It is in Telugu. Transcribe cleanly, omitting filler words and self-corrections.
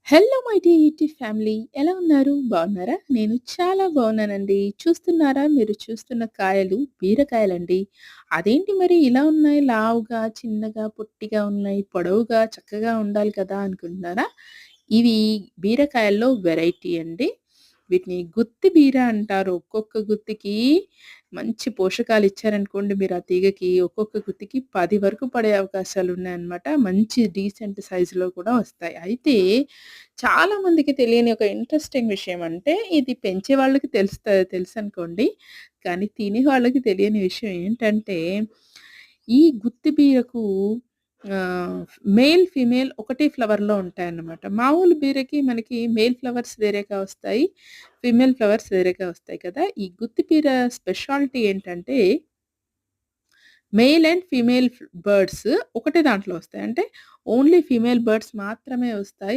Hello my dear YouTube family. ఎలా ఉన్నారు? బాగున్నారా? నేను చాలా బాగున్నానండి. చూస్తున్నారా? మీరు చూస్తున్న కాయలు బీరకాయలండి. అదేంటి మరి ఇలా ఉన్నాయి లావుగా, చిన్నగా, పొట్టిగా ఉన్నాయి, పొడవుగా, చక్కగా ఉండాలి కదా అనుకుంటున్నారా? ఇవి బీరకాయల్లో వెరైటీ అండి. వీటిని గుత్తి బీర అంటారు. ఒక్కొక్క గుత్తికి మంచి పోషకాలు ఇచ్చారనుకోండి మీరు ఆ తీగకి, ఒక్కొక్క గుత్తికి 10 వరకు పడే అవకాశాలున్నాయన్నమాట. మంచి డీసెంట్ సైజులో కూడా వస్తాయి. అయితే చాలా మందికి తెలియని ఒక ఇంట్రెస్టింగ్ విషయం అంటే, ఇది పెంచే వాళ్ళకి తెలుసనుకోండి. కానీ తినే వాళ్ళకి తెలియని విషయం ఏంటంటే, ఈ గుత్తి బీరకు మేల్, ఫీమేల్ ఒకటే ఫ్లవర్‌లో ఉంటాయన్నమాట. మామూలు బీరకి మనకి మేల్ ఫ్లవర్స్ వేరేగా వస్తాయి. ఫీమేల్ ఫ్లవర్స్ వేరేగా వస్తాయి కదా! ఈ గుత్తి బీర స్పెషాలిటీ ఏంటంటే మేల్ అండ్ ఫీమేల్ బర్డ్స్ ఒకటే దాంట్లో వస్తాయి. అంటే ఓన్లీ ఫీమేల్ బర్డ్స్ మాత్రమే వస్తాయి.